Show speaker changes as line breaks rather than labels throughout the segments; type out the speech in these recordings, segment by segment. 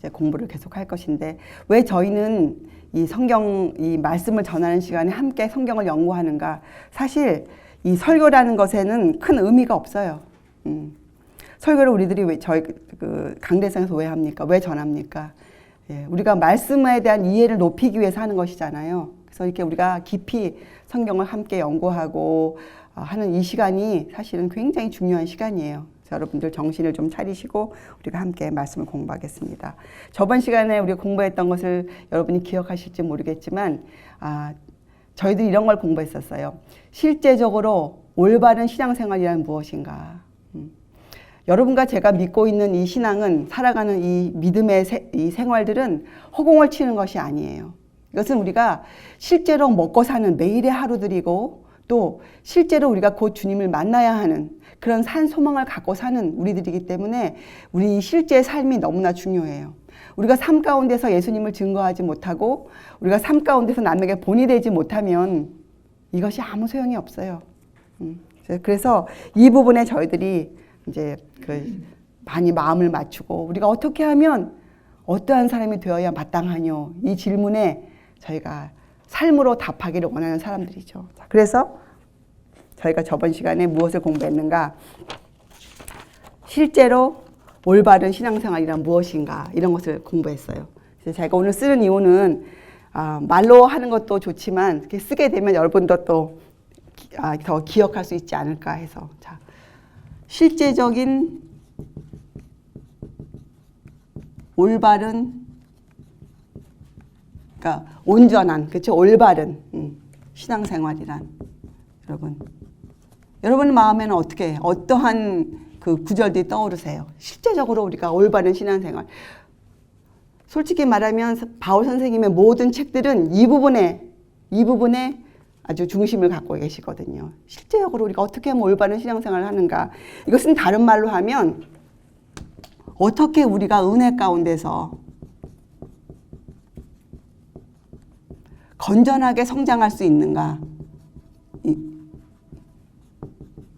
이제 공부를 계속 할 것인데, 왜 저희는 이 성경, 이 말씀을 전하는 시간에 함께 성경을 연구하는가? 사실 이 설교라는 것에는 큰 의미가 없어요. 설교를 우리들이 왜 저희 그 강대상에서 왜 합니까? 왜 전합니까? 예, 우리가 말씀에 대한 이해를 높이기 위해서 하는 것이잖아요. 그래서 이렇게 우리가 깊이 성경을 함께 연구하고 하는 이 시간이 사실은 굉장히 중요한 시간이에요. 여러분들 정신을 좀 차리시고 우리가 함께 말씀을 공부하겠습니다. 저번 시간에 우리가 공부했던 것을 여러분이 기억하실지 모르겠지만 저희들이 이런 걸 공부했었어요. 실제적으로 올바른 신앙생활이란 무엇인가. 여러분과 제가 믿고 있는 이 신앙은, 살아가는 이 믿음의 이 생활들은 허공을 치는 것이 아니에요. 이것은 우리가 실제로 먹고 사는 매일의 하루들이고, 또 실제로 우리가 곧 주님을 만나야 하는 그런 산 소망을 갖고 사는 우리들이기 때문에 우리 실제 삶이 너무나 중요해요. 우리가 삶 가운데서 예수님을 증거하지 못하고 우리가 삶 가운데서 남에게 본이 되지 못하면 이것이 아무 소용이 없어요. 그래서 이 부분에 저희들이 이제 많이 마음을 맞추고, 우리가 어떻게 하면 어떠한 사람이 되어야 마땅하뇨? 이 질문에 저희가 삶으로 답하기를 원하는 사람들이죠. 그래서 저희가 저번 시간에 무엇을 공부했는가? 실제로 올바른 신앙생활이란 무엇인가? 이런 것을 공부했어요. 그래서 제가 오늘 쓰는 이유는 말로 하는 것도 좋지만 이렇게 쓰게 되면 여러분도 또 더 기억할 수 있지 않을까 해서, 자, 실제적인 올바른, 그러니까 온전한, 그렇죠? 올바른 신앙생활이란, 여러분 마음에는 어떠한 그 구절들이 떠오르세요? 실제적으로 우리가 올바른 신앙생활. 솔직히 말하면 바울 선생님의 모든 책들은 이 부분에 아주 중심을 갖고 계시거든요. 실제적으로 우리가 어떻게 하면 올바른 신앙생활을 하는가. 이것은 다른 말로 하면 어떻게 우리가 은혜 가운데서 건전하게 성장할 수 있는가.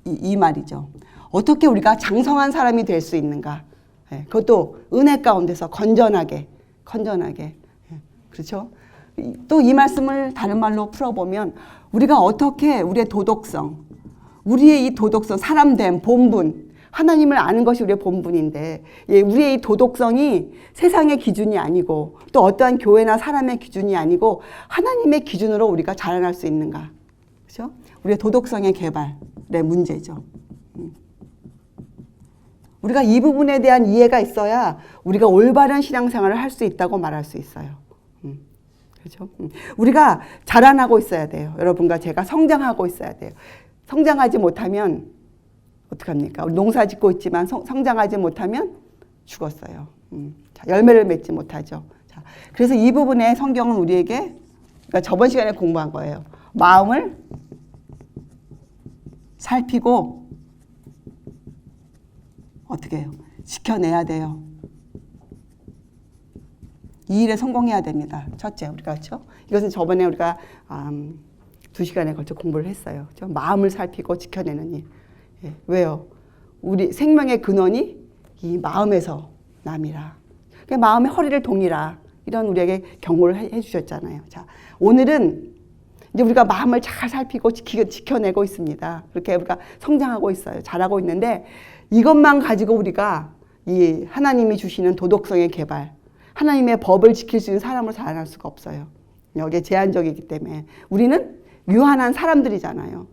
이 말이죠. 어떻게 우리가 장성한 사람이 될 수 있는가. 그것도 은혜 가운데서 건전하게. 그렇죠? 또 이 말씀을 다른 말로 풀어보면 우리가 어떻게 우리의 도덕성, 우리의 이 도덕성, 사람됨, 본분, 하나님을 아는 것이 우리의 본분인데, 우리의 이 도덕성이 세상의 기준이 아니고 또 어떠한 교회나 사람의 기준이 아니고 하나님의 기준으로 우리가 자라날 수 있는가. 그렇죠? 우리의 도덕성의 개발의 문제죠. 우리가 이 부분에 대한 이해가 있어야 우리가 올바른 신앙생활을 할 수 있다고 말할 수 있어요. 그렇죠? 우리가 자라나고 있어야 돼요. 여러분과 제가 성장하고 있어야 돼요. 성장하지 못하면 어떡합니까? 농사 짓고 있지만 성장하지 못하면 죽었어요. 자, 열매를 맺지 못하죠. 자, 그래서 이 부분에 성경은 우리에게, 그러니까 저번 시간에 공부한 거예요. 마음을 살피고 어떻게 해요? 지켜내야 돼요. 이 일에 성공해야 됩니다. 첫째, 우리가, 그렇죠? 이것은 저번에 우리가 2시간에 걸쳐 공부를 했어요. 그렇죠? 마음을 살피고 지켜내는 일. 왜요? 우리 생명의 근원이 이 마음에서 남이라. 그러니까 마음의 허리를 동이라. 이런 우리에게 경고를 해주셨잖아요. 자, 오늘은 이제 우리가 마음을 잘 살피고 지켜내고 있습니다. 그렇게 우리가 성장하고 있어요. 잘하고 있는데 이것만 가지고 우리가 이 하나님이 주시는 도덕성의 개발, 하나님의 법을 지킬 수 있는 사람으로 자라날 수가 없어요. 여기에 제한적이기 때문에 우리는 유한한 사람들이잖아요.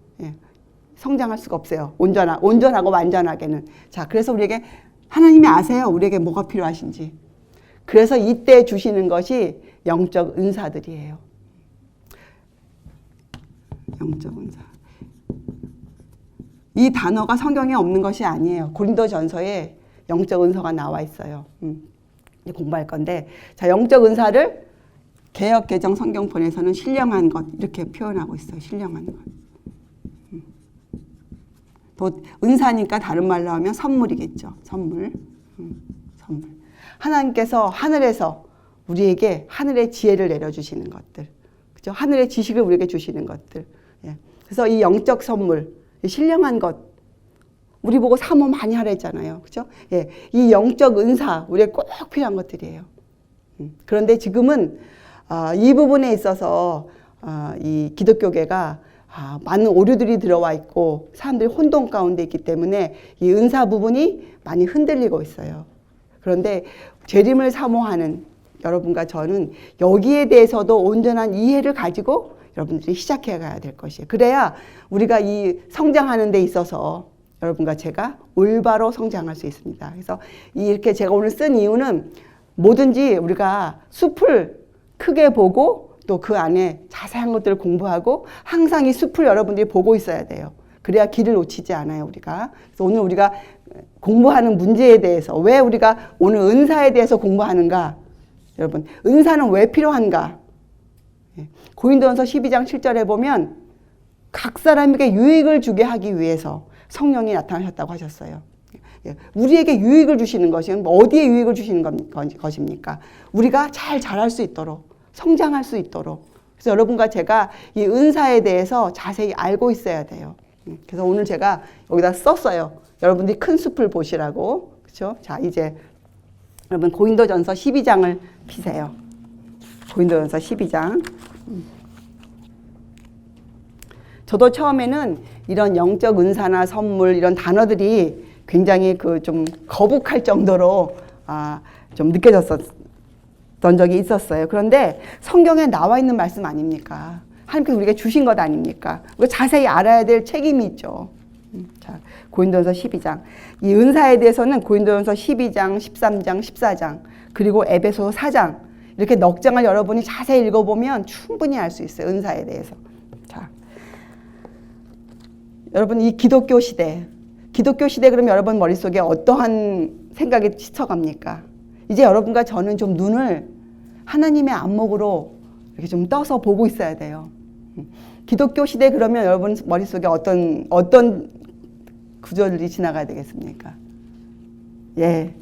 성장할 수가 없어요. 온전하고 완전하게는. 자, 그래서 우리에게 하나님이 아세요. 우리에게 뭐가 필요하신지. 그래서 이때 주시는 것이 영적 은사들이에요. 영적 은사. 이 단어가 성경에 없는 것이 아니에요. 고린도전서에 영적 은사가 나와 있어요. 공부할 건데, 자, 영적 은사를 개역 개정 성경본에서는 신령한 것 이렇게 표현하고 있어요. 신령한 것. 또 은사니까 다른 말로 하면 선물이겠죠. 선물. 하나님께서 하늘에서 우리에게 하늘의 지혜를 내려주시는 것들, 그죠? 하늘의 지식을 우리에게 주시는 것들. 그래서 이 영적 선물, 이 신령한 것, 우리 보고 사모 많이 하라 했잖아요. 그죠? 이 영적 은사, 우리에게 꼭 필요한 것들이에요. 그런데 지금은 이 부분에 있어서 이 기독교계가 많은 오류들이 들어와 있고 사람들이 혼돈 가운데 있기 때문에 이 은사 부분이 많이 흔들리고 있어요. 그런데 재림을 사모하는 여러분과 저는 여기에 대해서도 온전한 이해를 가지고 여러분들이 시작해 가야 될 것이에요. 그래야 우리가 이 성장하는 데 있어서 여러분과 제가 올바로 성장할 수 있습니다. 그래서 이렇게 제가 오늘 쓴 이유는 뭐든지 우리가 숲을 크게 보고 또 그 안에 자세한 것들을 공부하고 항상 이 숲을 여러분들이 보고 있어야 돼요. 그래야 길을 놓치지 않아요, 우리가. 그래서 오늘 우리가 공부하는 문제에 대해서 왜 우리가 오늘 은사에 대해서 공부하는가? 여러분, 은사는 왜 필요한가? 고린도전서 12장 7절에 보면 각 사람에게 유익을 주게 하기 위해서 성령이 나타나셨다고 하셨어요. 우리에게 유익을 주시는 것은 어디에 유익을 주시는 것입니까? 우리가 잘 자랄 수 있도록, 성장할 수 있도록. 그래서 여러분과 제가 이 은사에 대해서 자세히 알고 있어야 돼요. 그래서 오늘 제가 여기다 썼어요. 여러분들이 큰 숲을 보시라고. 그렇죠? 자, 이제 여러분 고린도전서 12장을 피세요. 고린도전서 12장. 저도 처음에는 이런 영적 은사나 선물 이런 단어들이 굉장히 좀 거북할 정도로 좀 느껴졌던 적이 있었어요. 그런데 성경에 나와 있는 말씀 아닙니까? 하나님께서 우리에게 주신 것 아닙니까? 우리가 자세히 알아야 될 책임이 있죠. 자, 고린도전서 12장. 이 은사에 대해서는 고린도전서 12장, 13장, 14장, 그리고 에베소 4장 이렇게 넉 장을 여러분이 자세히 읽어보면 충분히 알 수 있어요. 은사에 대해서. 자, 여러분 이 기독교 시대 그러면 여러분 머릿속에 어떠한 생각이 스쳐갑니까? 이제 여러분과 저는 좀 눈을 하나님의 안목으로 이렇게 좀 떠서 보고 있어야 돼요. 기독교 시대 그러면 여러분 머릿속에 어떤 구절이 지나가야 되겠습니까? 예.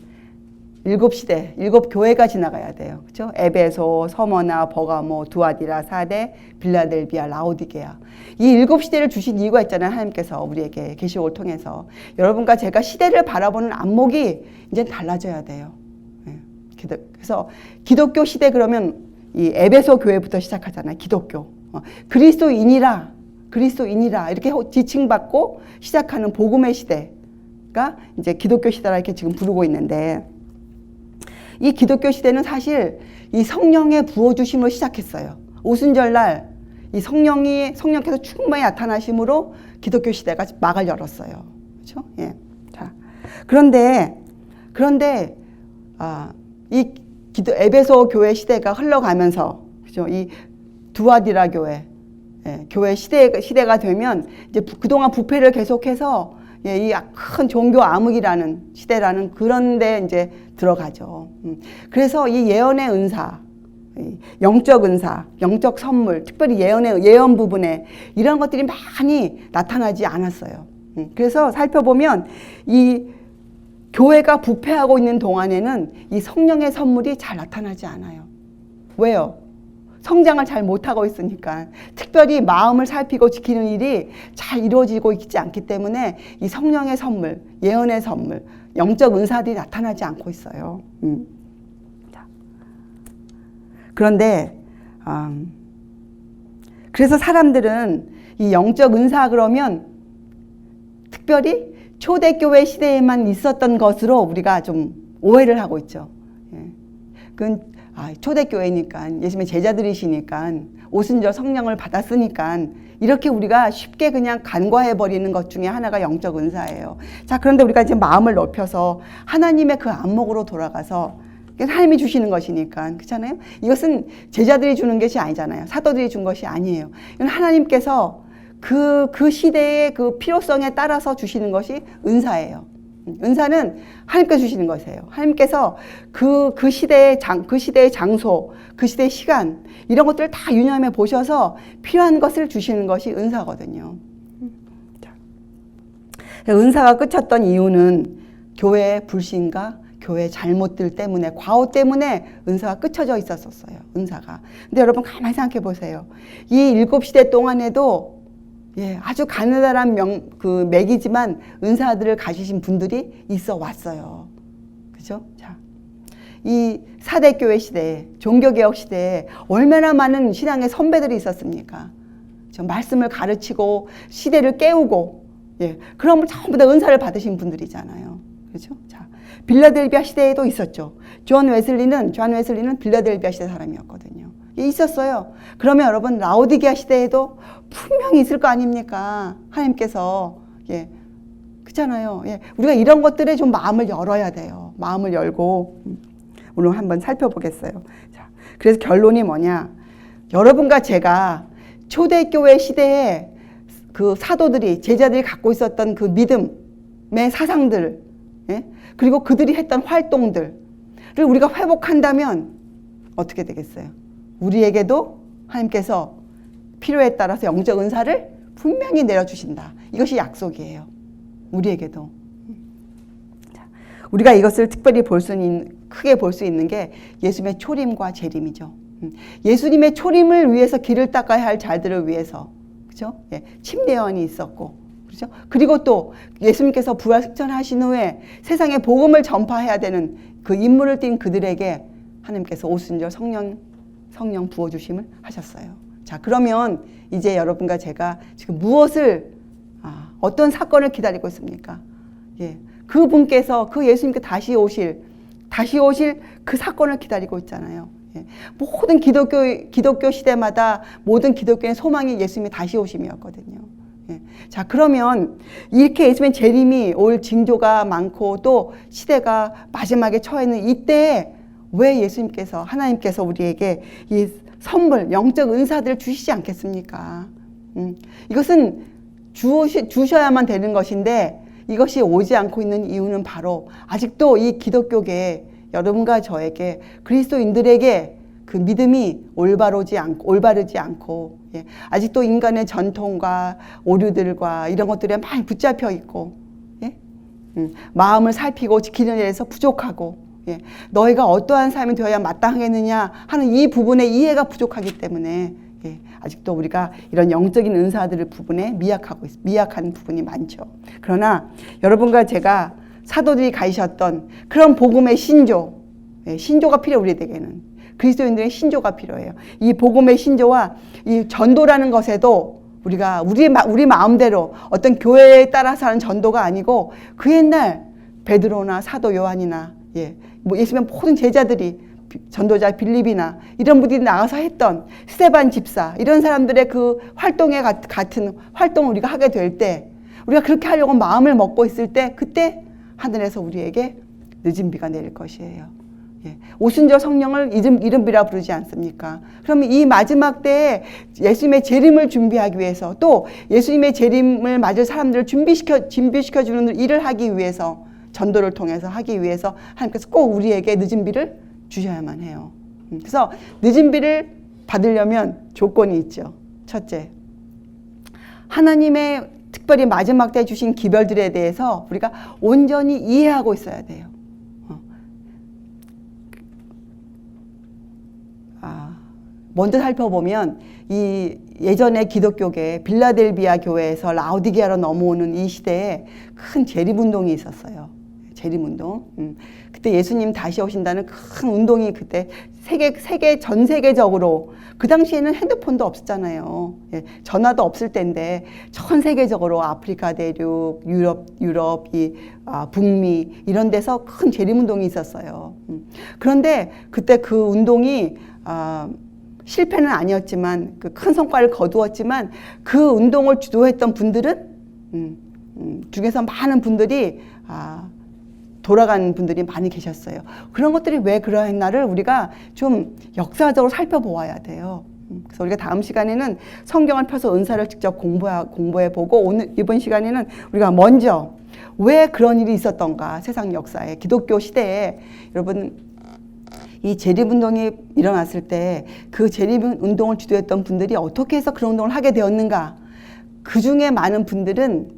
7시대, 7교회가 지나가야 돼요. 그렇죠? 에베소, 서머나, 버가모, 두아디라, 사대, 빌라델비아, 라오디게아. 이 7시대를 주신 이유가 있잖아요. 하나님께서 우리에게 계시록을 통해서. 여러분과 제가 시대를 바라보는 안목이 이제 달라져야 돼요. 그래서 기독교 시대 그러면 이 에베소 교회부터 시작하잖아요. 기독교. 그리스도인이라 이렇게 지칭받고 시작하는 복음의 시대가 이제 기독교 시대라 이렇게 지금 부르고 있는데 이 기독교 시대는 사실 이 성령의 부어주심으로 시작했어요. 오순절날 이 성령께서 충만히 나타나심으로 기독교 시대가 막을 열었어요. 그렇죠? 예. 자, 그런데 이 에베소 교회 시대가 흘러가면서 그죠? 이 두아디라 교회 시대가 되면 이제 그동안 부패를 계속해서 이 큰 종교 암흑이라는 시대라는 그런데 이제 들어가죠. 그래서 이 예언의 은사, 영적 은사, 영적 선물, 특별히 예언 부분에 이런 것들이 많이 나타나지 않았어요. 그래서 살펴보면 이 교회가 부패하고 있는 동안에는 이 성령의 선물이 잘 나타나지 않아요. 왜요? 성장을 잘 못하고 있으니까. 특별히 마음을 살피고 지키는 일이 잘 이루어지고 있지 않기 때문에 이 성령의 선물, 예언의 선물, 영적 은사들이 나타나지 않고 있어요. 그런데 그래서 사람들은 이 영적 은사 그러면 특별히 초대교회 시대에만 있었던 것으로 우리가 좀 오해를 하고 있죠. 그건 초대교회니까 예수님의 제자들이시니까 오순절 성령을 받았으니까 이렇게 우리가 쉽게 그냥 간과해버리는 것 중에 하나가 영적 은사예요. 자, 그런데 우리가 이제 마음을 넓혀서 하나님의 그 안목으로 돌아가서 하나님이 주시는 것이니까 그렇잖아요. 이것은 제자들이 주는 것이 아니잖아요. 사도들이 준 것이 아니에요. 이건 하나님께서 그 시대의 그 필요성에 따라서 주시는 것이 은사예요. 은사는 하나님께서 주시는 것이에요. 하나님께서 그 시대의 장소, 그 시대의 시간 이런 것들을 다 유념해 보셔서 필요한 것을 주시는 것이 은사거든요. 은사가 끝쳤던 이유는 교회의 불신과 교회의 잘못들 때문에, 과오 때문에 은사가 끝쳐져 있었어요. 은사가. 근데 여러분 가만히 생각해 보세요. 이 7시대 동안에도 아주 가느다란 맥이지만 은사들을 가지신 분들이 있어 왔어요. 그죠? 자, 이 사대교회 시대에, 종교개혁 시대에 얼마나 많은 신앙의 선배들이 있었습니까? 말씀을 가르치고 시대를 깨우고, 예, 그런 전부 다 은사를 받으신 분들이잖아요. 그렇죠? 자, 빌라델비아 시대에도 있었죠. 존 웨슬리는 빌라델비아 시대 사람이었거든요. 예, 있었어요. 그러면 여러분 라오디게아 시대에도 분명히 있을 거 아닙니까? 하나님께서, 예, 그렇잖아요. 예, 우리가 이런 것들에 좀 마음을 열어야 돼요. 마음을 열고 오늘 한번 살펴보겠어요. 자, 그래서 결론이 뭐냐? 여러분과 제가 초대교회 시대에 그 사도들이, 제자들이 갖고 있었던 그 믿음의 사상들, 예? 그리고 그들이 했던 활동들을 우리가 회복한다면 어떻게 되겠어요? 우리에게도 하나님께서 필요에 따라서 영적 은사를 분명히 내려주신다. 이것이 약속이에요. 우리에게도. 자, 우리가 이것을 특별히 크게 볼 수 있는 게 예수님의 초림과 재림이죠. 예수님의 초림을 위해서 길을 닦아야 할 자들을 위해서, 그죠? 예, 침례원이 있었고, 그죠? 그리고 또 예수님께서 부활 승천하신 후에 세상에 복음을 전파해야 되는 그 임무를 띈 그들에게 하나님께서 오순절 성령 부어주심을 하셨어요. 자, 그러면 이제 여러분과 제가 지금 어떤 사건을 기다리고 있습니까? 예, 그분께서, 그 예수님께 다시 오실 그 사건을 기다리고 있잖아요. 예, 모든 기독교 시대마다 모든 기독교의 소망이 예수님이 다시 오심이었거든요. 예, 자, 그러면 이렇게 예수님의 재림이 올 징조가 많고 또 시대가 마지막에 처해 있는 이때에 왜 하나님께서 우리에게 이 선물, 영적 은사들을 주시지 않겠습니까? 이것은 주셔야만 되는 것인데 이것이 오지 않고 있는 이유는 바로 아직도 이 기독교계 여러분과 저에게, 그리스도인들에게 그 믿음이 올바르지 않고, 예, 아직도 인간의 전통과 오류들과 이런 것들에 많이 붙잡혀 있고, 예? 마음을 살피고 지키는 일에서 부족하고, 예, 너희가 어떠한 삶이 되어야 마땅하겠느냐 하는 이 부분에 이해가 부족하기 때문에, 예, 아직도 우리가 이런 영적인 은사들을 부분에 미약한 부분이 많죠. 그러나 여러분과 제가 사도들이 가르쳤던 그런 복음의 신조, 예, 신조가 필요해요. 우리에게는 그리스도인들의 신조가 필요해요. 이 복음의 신조와 이 전도라는 것에도 우리가 우리 마음대로 어떤 교회에 따라서 하는 전도가 아니고 그 옛날 베드로나 사도 요한이나, 예, 예수님의 모든 제자들이, 전도자 빌립이나 이런 분들이 나가서 했던 스데반 집사, 이런 사람들의 그 활동에 같은 활동을 우리가 하게 될 때, 우리가 그렇게 하려고 마음을 먹고 있을 때, 그때 하늘에서 우리에게 늦은 비가 내릴 것이에요. 예, 오순절 성령을 이른비라 부르지 않습니까? 그러면 이 마지막 때에 예수님의 재림을 준비하기 위해서, 또 예수님의 재림을 맞을 사람들을 준비시켜주는 일을 하기 위해서, 전도를 통해서 하기 위해서 하나님께서 꼭 우리에게 늦은 비를 주셔야만 해요. 그래서 늦은 비를 받으려면 조건이 있죠. 첫째, 하나님의 특별히 마지막 때 주신 기별들에 대해서 우리가 온전히 이해하고 있어야 돼요. 먼저 살펴보면 이 예전의 기독교계 빌라델비아 교회에서 라오디게아로 넘어오는 이 시대에 큰 재림운동이 있었어요. 재림운동. 그때 예수님 다시 오신다는 큰 운동이 그때 전 세계적으로, 그 당시에는 핸드폰도 없었잖아요. 예, 전화도 없을 때인데 전 세계적으로 아프리카 대륙, 유럽, 북미 이런 데서 큰 재림운동이 있었어요. 그런데 그때 그 운동이 실패는 아니었지만, 그 큰 성과를 거두었지만, 그 운동을 주도했던 분들은 중에서 많은 분들이 돌아간 분들이 많이 계셨어요. 그런 것들이 왜 그러했나를 우리가 좀 역사적으로 살펴보아야 돼요. 그래서 우리가 다음 시간에는 성경을 펴서 은사를 직접 공부해보고, 이번 시간에는 우리가 먼저 왜 그런 일이 있었던가, 세상 역사에, 기독교 시대에, 여러분, 이 재림운동이 일어났을 때 그 재림운동을 주도했던 분들이 어떻게 해서 그런 운동을 하게 되었는가. 그 중에 많은 분들은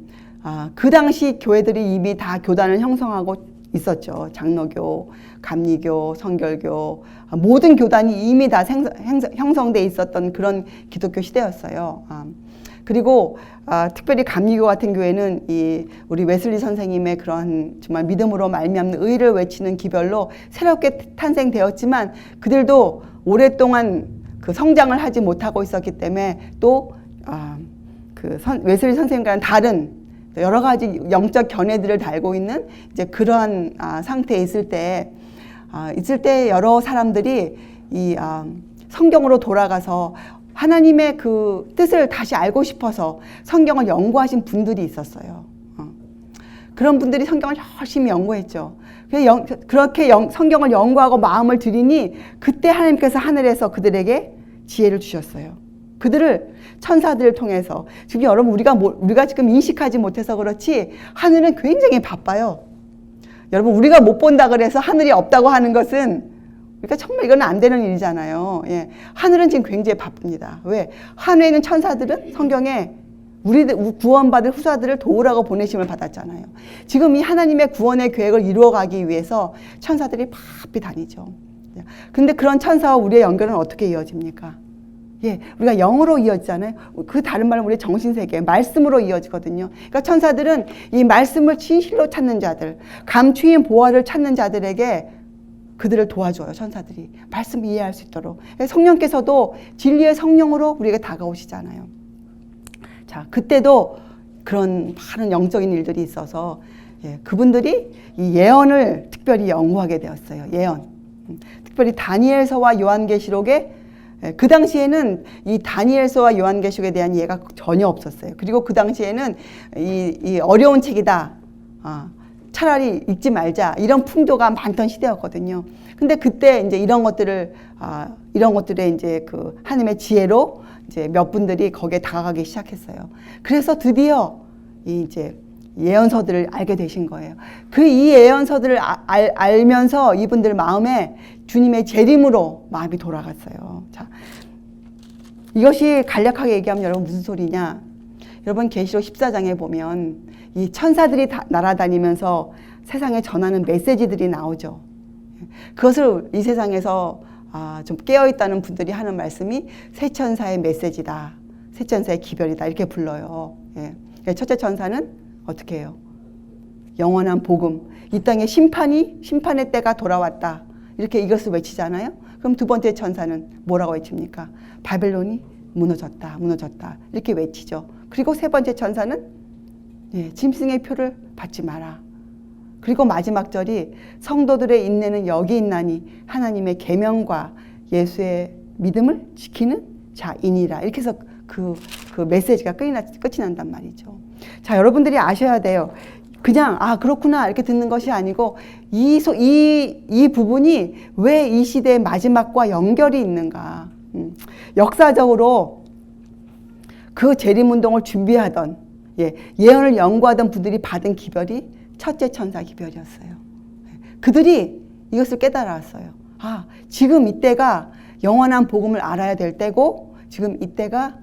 그 당시 교회들이 이미 다 교단을 형성하고 있었죠. 장로교, 감리교, 성결교, 모든 교단이 이미 다 형성돼 있었던 그런 기독교 시대였어요. 그리고 특별히 감리교 같은 교회는 이 우리 웨슬리 선생님의 그런 정말 믿음으로 말미암는 의를 외치는 기별로 새롭게 탄생되었지만 그들도 오랫동안 그 성장을 하지 못하고 있었기 때문에 또 웨슬리 선생님과는 다른 여러 가지 영적 견해들을 달고 있는 이제 그러한 상태에 있을 때 여러 사람들이 이 성경으로 돌아가서 하나님의 그 뜻을 다시 알고 싶어서 성경을 연구하신 분들이 있었어요. 그런 분들이 성경을 열심히 연구했죠. 그렇게 성경을 연구하고 마음을 들이니 그때 하나님께서 하늘에서 그들에게 지혜를 주셨어요. 그들을 천사들을 통해서 지금 여러분 우리가 지금 인식하지 못해서 그렇지 하늘은 굉장히 바빠요. 여러분 우리가 못 본다 그래서 하늘이 없다고 하는 것은 그러니까 정말 이건 안 되는 일이잖아요. 예. 하늘은 지금 굉장히 바쁩니다. 왜? 하늘에 있는 천사들은 성경에 우리들 구원받을 후사들을 도우라고 보내심을 받았잖아요. 지금 이 하나님의 구원의 계획을 이루어가기 위해서 천사들이 바삐 다니죠. 근데 그런 천사와 우리의 연결은 어떻게 이어집니까? 예, 우리가 영으로 이어지잖아요. 그 다른 말은 우리의 정신세계, 말씀으로 이어지거든요. 그러니까 천사들은 이 말씀을 진실로 찾는 자들, 감추인 보화를 찾는 자들에게 그들을 도와줘요. 천사들이 말씀을 이해할 수 있도록. 성령께서도 진리의 성령으로 우리에게 다가오시잖아요. 자, 그때도 그런 많은 영적인 일들이 있어서 그분들이 이 예언을 특별히 연구하게 되었어요. 예언. 특별히 다니엘서와 요한계시록에 그 당시에는 이 다니엘서와 요한계시록에 대한 이해가 전혀 없었어요. 그리고 그 당시에는 이 어려운 책이다. 차라리 읽지 말자. 이런 풍조가 많던 시대였거든요. 근데 그때 이제 이런 것들의 이제 그 하나님의 지혜로 이제 몇 분들이 거기에 다가가기 시작했어요. 그래서 드디어 이제 예언서들을 알게 되신 거예요. 이 예언서들을 알면서 이분들 마음에 주님의 재림으로 마음이 돌아갔어요. 자, 이것이 간략하게 얘기하면 여러분 무슨 소리냐? 여러분 계시록 14장에 보면 이 천사들이 날아다니면서 세상에 전하는 메시지들이 나오죠. 그것을 이 세상에서 좀 깨어있다는 분들이 하는 말씀이 새 천사의 메시지다. 새 천사의 기별이다. 이렇게 불러요. 예. 첫째 천사는 어떻게 해요? 영원한 복음. 이 땅에 심판의 때가 돌아왔다. 이렇게 이것을 외치잖아요. 그럼 두 번째 천사는 뭐라고 외칩니까? 바벨론이 무너졌다. 이렇게 외치죠. 그리고 세 번째 천사는 짐승의 표를 받지 마라. 그리고 마지막 절이 성도들의 인내는 여기 있나니 하나님의 계명과 예수의 믿음을 지키는 자이니라. 이렇게 해서 그 메시지가 끝이 난단 말이죠. 자, 여러분들이 아셔야 돼요. 그냥 그렇구나 이렇게 듣는 것이 아니고 이 부분이 왜 이 시대의 마지막과 연결이 있는가. 역사적으로 그 재림운동을 준비하던 예언을 연구하던 분들이 받은 기별이 첫째 천사 기별이었어요. 그들이 이것을 깨달았어요. 지금 이때가 영원한 복음을 알아야 될 때고 지금 이때가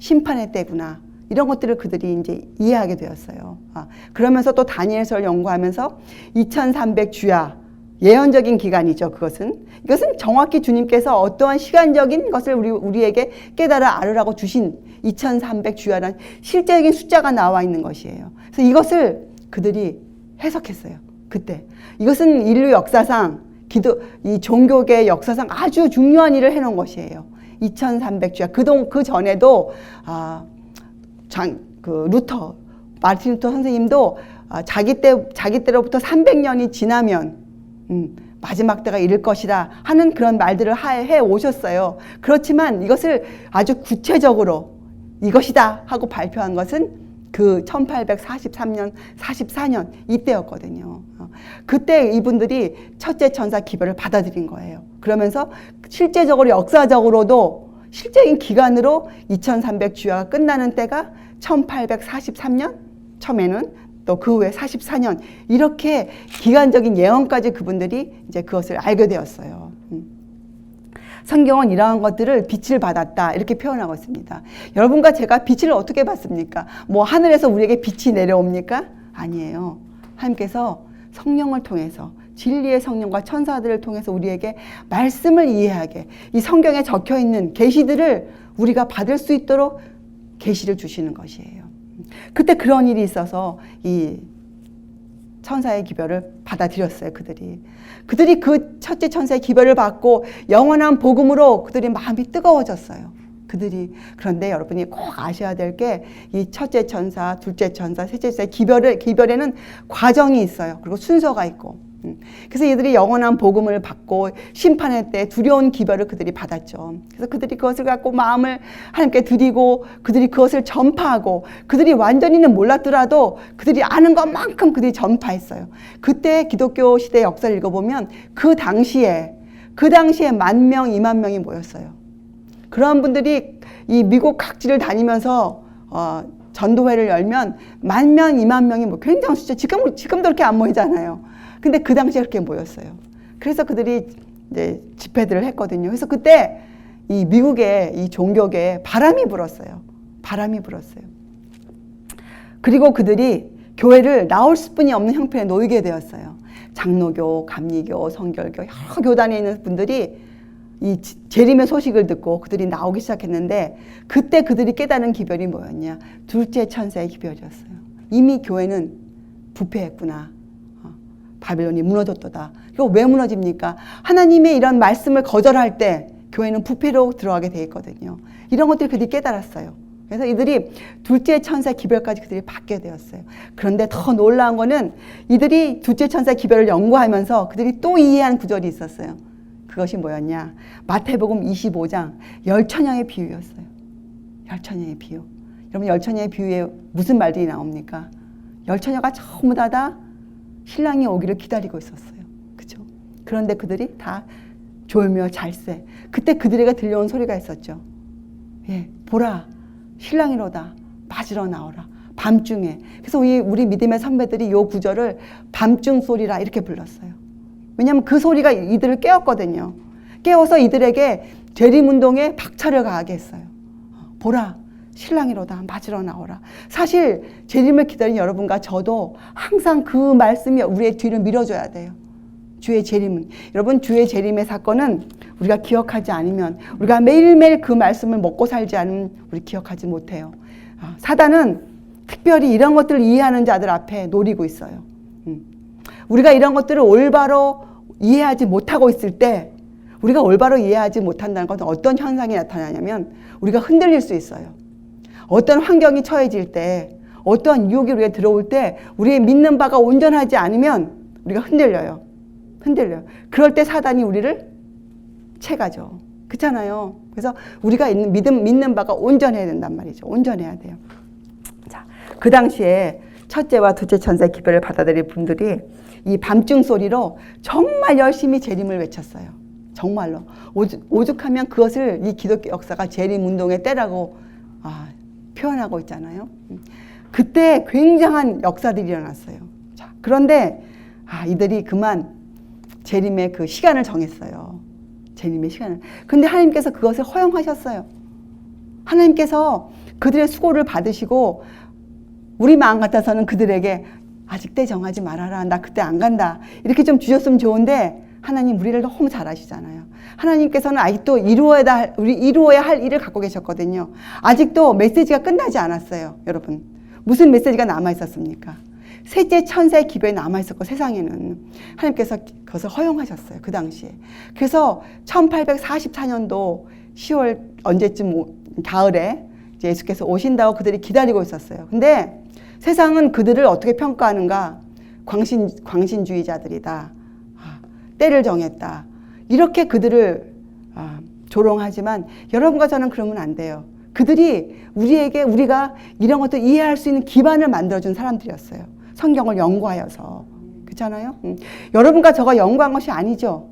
심판의 때구나. 이런 것들을 그들이 이제 이해하게 되었어요. 그러면서 또 다니엘서를 연구하면서 2300주야 예언적인 기간이죠. 이것은 정확히 주님께서 어떠한 시간적인 것을 우리에게 깨달아 알으라고 주신 2300주야라는 실제적인 숫자가 나와 있는 것이에요. 그래서 이것을 그들이 해석했어요. 그때 이것은 인류 역사상 이 종교계 역사상 아주 중요한 일을 해놓은 것이에요. 2300주야. 그 전에도 마르틴 루터 선생님도 자기 때로부터 300년이 지나면 마지막 때가 이를 것이다 하는 그런 말들을 해 오셨어요. 그렇지만 이것을 아주 구체적으로 이것이다 하고 발표한 것은 그 1843년, 44년 이때였거든요. 그때 이분들이 첫째 천사 기별을 받아들인 거예요. 그러면서 실제적으로 역사적으로도 실제인 기간으로 2300주야가 끝나는 때가 1843년 처음에는 또 그 후에 44년 이렇게 기간적인 예언까지 그분들이 이제 그것을 알게 되었어요. 성경은 이러한 것들을 빛을 받았다 이렇게 표현하고 있습니다. 여러분과 제가 빛을 어떻게 받습니까? 하늘에서 우리에게 빛이 내려옵니까? 아니에요. 하나님께서 성령을 통해서 진리의 성령과 천사들을 통해서 우리에게 말씀을 이해하게 이 성경에 적혀있는 계시들을 우리가 받을 수 있도록 계시를 주시는 것이에요. 그때 그런 일이 있어서 이 천사의 기별을 받아들였어요. 그들이 그 첫째 천사의 기별을 받고 영원한 복음으로 그들이 마음이 뜨거워졌어요. 그런데 여러분이 꼭 아셔야 될 게 이 첫째 천사, 둘째 천사, 셋째 천사의 기별에는 과정이 있어요. 그리고 순서가 있고. 그래서 이들이 영원한 복음을 받고 심판의 때 두려운 기별을 그들이 받았죠. 그래서 그들이 그것을 갖고 마음을 하나님께 드리고 그들이 그것을 전파하고 그들이 완전히는 몰랐더라도 그들이 아는 것만큼 그들이 전파했어요. 그때 기독교 시대 역사를 읽어보면 그 당시에 10,000명, 20,000명이 모였어요. 그런 분들이 이 미국 각지를 다니면서 전도회를 열면 10,000명, 20,000명이 뭐 굉장한 숫자. 지금도 그렇게 안 모이잖아요. 근데 그 당시에 그렇게 모였어요. 그래서 그들이 이제 집회들을 했거든요. 그래서 그때 이 미국의 이 종교계에 바람이 불었어요. 그리고 그들이 교회를 나올 수뿐이 없는 형편에 놓이게 되었어요. 장로교, 감리교, 성결교 여러 교단에 있는 분들이 이 재림의 소식을 듣고 그들이 나오기 시작했는데 그때 그들이 깨달은 기별이 뭐였냐? 둘째 천사의 기별이었어요. 이미 교회는 부패했구나. 바벨론이 무너졌도다. 이거 왜 무너집니까? 하나님의 이런 말씀을 거절할 때 교회는 부패로 들어가게 돼 있거든요. 이런 것들을 그들이 깨달았어요. 그래서 이들이 둘째 천사의 기별까지 그들이 받게 되었어요. 그런데 더 놀라운 거는 이들이 둘째 천사의 기별을 연구하면서 그들이 또 이해한 구절이 있었어요. 그것이 뭐였냐? 마태복음 25장 열처녀의 비유였어요. 열처녀의 비유. 여러분 열처녀의 비유에 무슨 말들이 나옵니까? 열처녀가 전부 다 신랑이 오기를 기다리고 있었어요. 그죠? 그런데 그들이 다 졸며 잘세. 그때 그들에게 들려온 소리가 있었죠. 예, 보라, 신랑이로다. 맞으러 나오라. 밤중에. 그래서 우리 믿음의 선배들이 이 구절을 밤중 소리라 이렇게 불렀어요. 왜냐하면 그 소리가 이들을 깨웠거든요. 깨워서 이들에게 재림운동에 박차를 가하게 했어요. 보라, 신랑이로다. 맞으러 나오라. 사실 재림을 기다리는 여러분과 저도 항상 그 말씀이 우리의 뒤를 밀어줘야 돼요. 주의 재림은. 여러분 주의 재림의 사건은 우리가 기억하지 않으면 우리가 매일매일 그 말씀을 먹고 살지 않으면 우리 기억하지 못해요. 사단은 특별히 이런 것들을 이해하는 자들 앞에 노리고 있어요. 우리가 이런 것들을 올바로 이해하지 못하고 있을 때 우리가 올바로 이해하지 못한다는 것은 어떤 현상이 나타나냐면 우리가 흔들릴 수 있어요. 어떤 환경이 처해질 때 어떠한 유혹이 우리가 들어올 때 우리의 믿는 바가 온전하지 않으면 우리가 흔들려요. 그럴 때 사단이 우리를 채가죠. 그렇잖아요. 그래서 우리가 믿는 바가 온전해야 된단 말이죠. 온전해야 돼요. 자, 그 당시에 첫째와 둘째 천사의 기별을 받아들일 분들이 이 밤중 소리로 정말 열심히 재림을 외쳤어요. 정말로. 오죽하면 그것을 이 기독교 역사가 재림운동의 때라고 표현하고 있잖아요. 그때 굉장한 역사들이 일어났어요. 자, 그런데 이들이 그만 재림의 그 시간을 정했어요. 재림의 시간을. 근데 하나님께서 그것을 허용하셨어요. 하나님께서 그들의 수고를 받으시고 우리 마음 같아서는 그들에게 아직 때 정하지 말아라. 나 그때 안 간다. 이렇게 좀 주셨으면 좋은데 하나님 우리를 너무 잘 아시잖아요. 하나님께서는 아직도 이루어야 할 일을 갖고 계셨거든요. 아직도 메시지가 끝나지 않았어요. 여러분. 무슨 메시지가 남아 있었습니까? 셋째 천사의 기별이 남아 있었고 세상에는 하나님께서 그것을 허용하셨어요. 그 당시에. 그래서 1844년도 10월 언제쯤 가을에 예수께서 오신다고 그들이 기다리고 있었어요. 근데 세상은 그들을 어떻게 평가하는가? 광신주의자들이다. 때를 정했다. 이렇게 그들을 조롱하지만 여러분과 저는 그러면 안 돼요. 그들이 우리가 이런 것들 이해할 수 있는 기반을 만들어준 사람들이었어요. 성경을 연구하여서. 그렇잖아요? 여러분과 저가 연구한 것이 아니죠.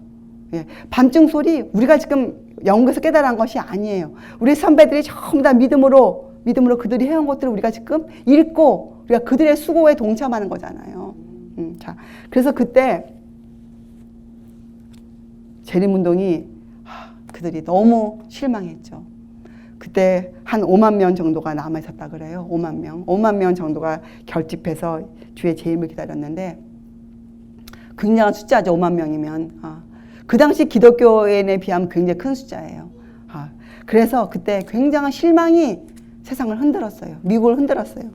예. 밤중 소리 우리가 지금 연구해서 깨달은 것이 아니에요. 우리 선배들이 전부 다 믿음으로 그들이 해온 것들을 우리가 지금 읽고 우리가 그들의 수고에 동참하는 거잖아요. 자, 그래서 그때 재림운동이 그들이 너무 실망했죠. 그때 한 5만 명 정도가 남아 있었다 그래요. 5만 명 정도가 결집해서 주의 재림을 기다렸는데 굉장한 숫자죠. 5만 명이면. 그 당시 기독교인에 비하면 굉장히 큰 숫자예요. 그래서 그때 굉장한 실망이 세상을 흔들었어요. 미국을 흔들었어요.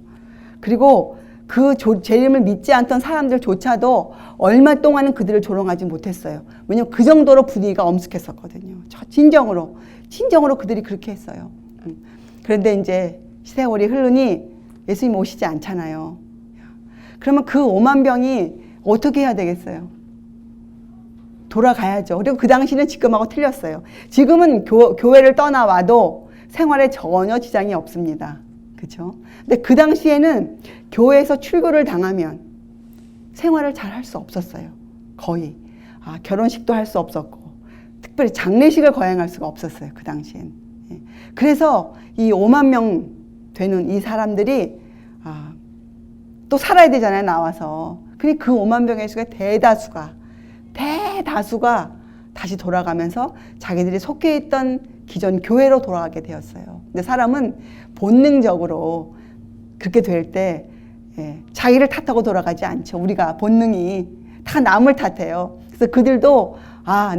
그리고 그 재림을 믿지 않던 사람들조차도 얼마 동안은 그들을 조롱하지 못했어요. 왜냐하면 그 정도로 분위기가 엄숙했었거든요. 진정으로 그들이 그렇게 했어요. 그런데 이제 세월이 흐르니 예수님 오시지 않잖아요. 그러면 그 5만 병이 어떻게 해야 되겠어요? 돌아가야죠. 그리고 그 당시는 지금하고 틀렸어요. 지금은 교회를 떠나와도 생활에 전혀 지장이 없습니다. 그렇죠? 근데 그 당시에는 교회에서 출교를 당하면 생활을 잘 할 수 없었어요. 거의. 결혼식도 할 수 없었고 특별히 장례식을 거행할 수가 없었어요. 그 당시엔. 그래서 이 5만 명 되는 이 사람들이 또 살아야 되잖아요. 나와서. 근데 그 5만 명의 수가 대다수가 다시 돌아가면서 자기들이 속해 있던 기존 교회로 돌아가게 되었어요. 근데 사람은 본능적으로 그렇게 될 때 자기를 탓하고 돌아가지 않죠. 우리가 본능이 다 남을 탓해요. 그래서 그들도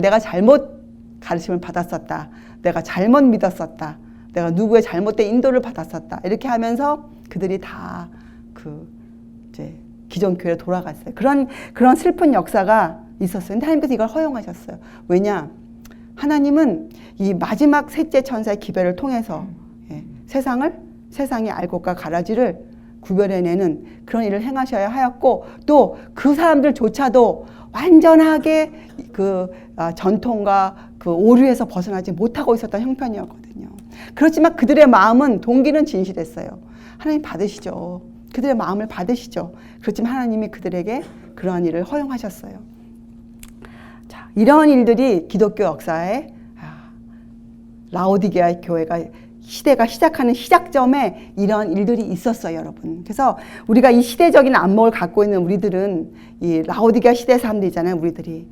내가 잘못 가르침을 받았었다. 내가 잘못 믿었었다. 내가 누구의 잘못된 인도를 받았었다. 이렇게 하면서 그들이 다 이제 기존 교회로 돌아갔어요. 그런 슬픈 역사가 있었어요. 근데 하나님께서 이걸 허용하셨어요. 왜냐? 하나님은 이 마지막 셋째 천사의 기별을 통해서 세상의 알곡과 가라지를 구별해내는 그런 일을 행하셔야 하였고, 또 그 사람들조차도 완전하게 전통과 오류에서 벗어나지 못하고 있었던 형편이었거든요. 그렇지만 그들의 마음은, 동기는 진실했어요. 하나님 받으시죠. 그들의 마음을 받으시죠. 그렇지만 하나님이 그들에게 그러한 일을 허용하셨어요. 자, 이런 일들이 기독교 역사에 라오디게아 교회가 시대가 시작하는 시작점에 이런 일들이 있었어요, 여러분. 그래서 우리가 이 시대적인 안목을 갖고 있는 우리들은 이 라오디게아 시대 사람들이잖아요, 우리들이.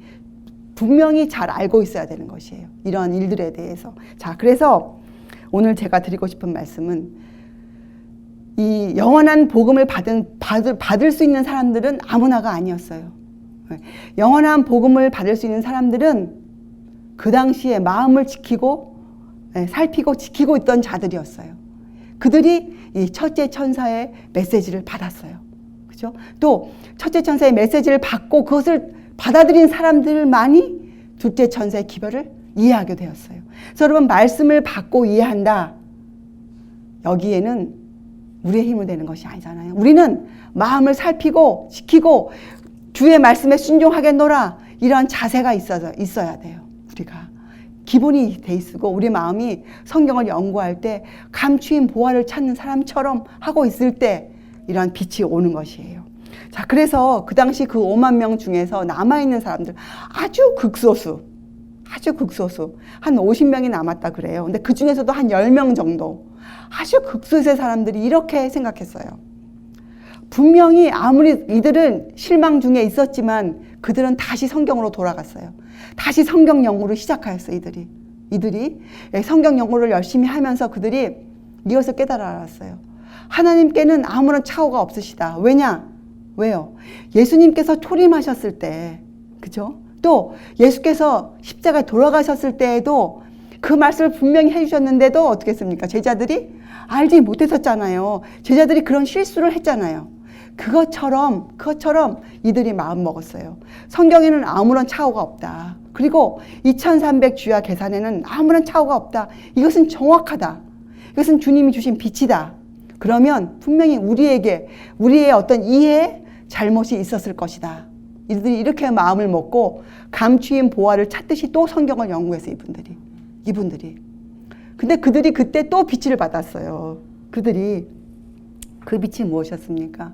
분명히 잘 알고 있어야 되는 것이에요. 이런 일들에 대해서. 자, 그래서 오늘 제가 드리고 싶은 말씀은 이 영원한 복음을 받을 수 있는 사람들은 아무나가 아니었어요. 영원한 복음을 받을 수 있는 사람들은 그 당시에 마음을 지키고 살피고 지키고 있던 자들이었어요. 그들이 이 첫째 천사의 메시지를 받았어요. 그죠? 또 첫째 천사의 메시지를 받고 그것을 받아들인 사람들만이 둘째 천사의 기별을 이해하게 되었어요. 그래서 여러분, 말씀을 받고 이해한다. 여기에는 우리의 힘을 내는 것이 아니잖아요. 우리는 마음을 살피고 지키고 주의 말씀에 순종하겠노라, 이런 자세가 있어야 돼요. 우리가 기본이 돼 있고 우리 마음이 성경을 연구할 때 감추인 보화를 찾는 사람처럼 하고 있을 때 이런 빛이 오는 것이에요. 자, 그래서 그 당시 그 5만 명 중에서 남아있는 사람들 아주 극소수 한 50명이 남았다 그래요. 근데 그 중에서도 한 10명 정도 아주 극소수의 사람들이 이렇게 생각했어요. 분명히 아무리 이들은 실망 중에 있었지만 그들은 다시 성경으로 돌아갔어요. 다시 성경 연구를 시작하였어요. 이들이 성경 연구를 열심히 하면서 그들이 이것을 깨달아 알았어요. 하나님께는 아무런 차후가 없으시다. 왜요? 예수님께서 초림하셨을 때, 그죠? 또 예수께서 십자가에 돌아가셨을 때에도 그 말씀을 분명히 해주셨는데도 어떻게 했습니까? 제자들이 알지 못했었잖아요. 제자들이 그런 실수를 했잖아요. 그것처럼 이들이 마음 먹었어요. 성경에는 아무런 차후가 없다. 그리고 2300주야 계산에는 아무런 차후가 없다. 이것은 정확하다. 이것은 주님이 주신 빛이다. 그러면 분명히 우리의 어떤 이해에 잘못이 있었을 것이다. 이들이 이렇게 마음을 먹고 감추인 보화를 찾듯이 또 성경을 연구해서 이분들이. 근데 그들이 그때 또 빛을 받았어요. 그 빛이 무엇이었습니까?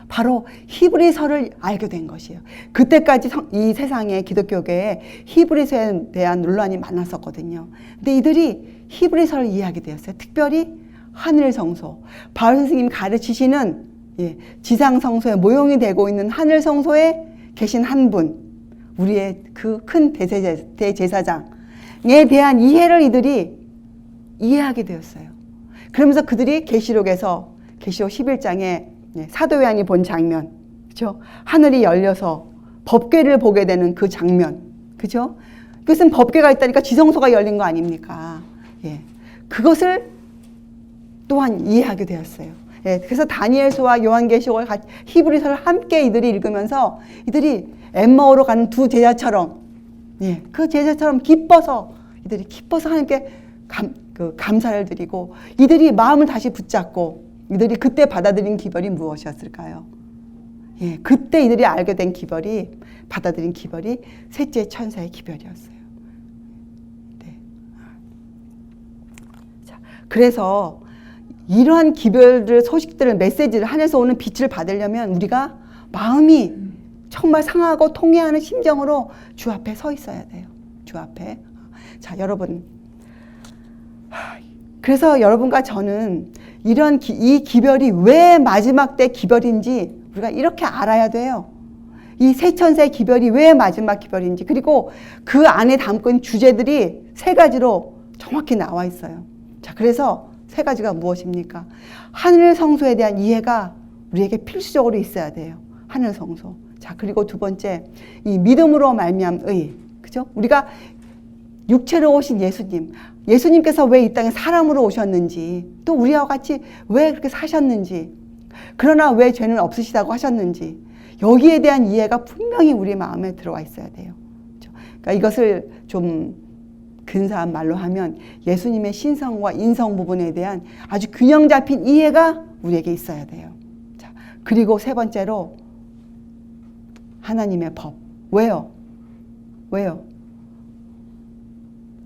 바로 히브리서를 알게 된 것이에요. 그때까지 이 세상에 기독교계에 히브리서에 대한 논란이 많았었거든요. 근데 이들이 히브리서를 이해하게 되었어요. 특별히 하늘성소, 바울 선생님이 가르치시는 지상성소에 모형이 되고 있는 하늘성소에 계신 한 분, 우리의 그 큰 대제사장에 대한 이해를 이들이 이해하게 되었어요. 그러면서 그들이 계시록 11장에 사도 요한이 본 장면, 그죠? 하늘이 열려서 법궤를 보게 되는 그 장면, 그죠? 그것은 법궤가 있다니까 지성소가 열린 거 아닙니까? 그것을 또한 이해하게 되었어요. 예, 그래서 다니엘서와 요한계시록을 히브리서를 함께 이들이 읽으면서 이들이 엠마오로 가는 두 제자처럼, 예, 그 제자처럼 이들이 기뻐서 하나님께 감사를 드리고 이들이 마음을 다시 붙잡고 이들이 그때 받아들인 기별이 무엇이었을까요? 예, 그때 이들이 알게 된 받아들인 기별이 셋째 천사의 기별이었어요. 네. 자, 그래서 이러한 기별들, 소식들을, 메시지를, 하늘에서 오는 빛을 받으려면 우리가 마음이 정말 상하고 통회하는 심정으로 주 앞에 서 있어야 돼요. 주 앞에. 자, 여러분. 그래서 여러분과 저는 이 기별이 왜 마지막 때 기별인지 우리가 이렇게 알아야 돼요. 이 세 천사의 기별이 왜 마지막 기별인지, 그리고 그 안에 담고 있는 주제들이 3가지로 정확히 나와 있어요. 자, 그래서 3가지가 무엇입니까? 하늘 성소에 대한 이해가 우리에게 필수적으로 있어야 돼요. 하늘 성소. 자, 그리고 2번째, 이 믿음으로 말미암은 의. 그죠? 우리가 육체로 오신 예수님께서 왜 이 땅에 사람으로 오셨는지, 또 우리와 같이 왜 그렇게 사셨는지, 그러나 왜 죄는 없으시다고 하셨는지, 여기에 대한 이해가 분명히 우리 마음에 들어와 있어야 돼요. 그러니까 이것을 좀 근사한 말로 하면 예수님의 신성과 인성 부분에 대한 아주 균형 잡힌 이해가 우리에게 있어야 돼요. 자, 그리고 3번째로 하나님의 법. 왜요?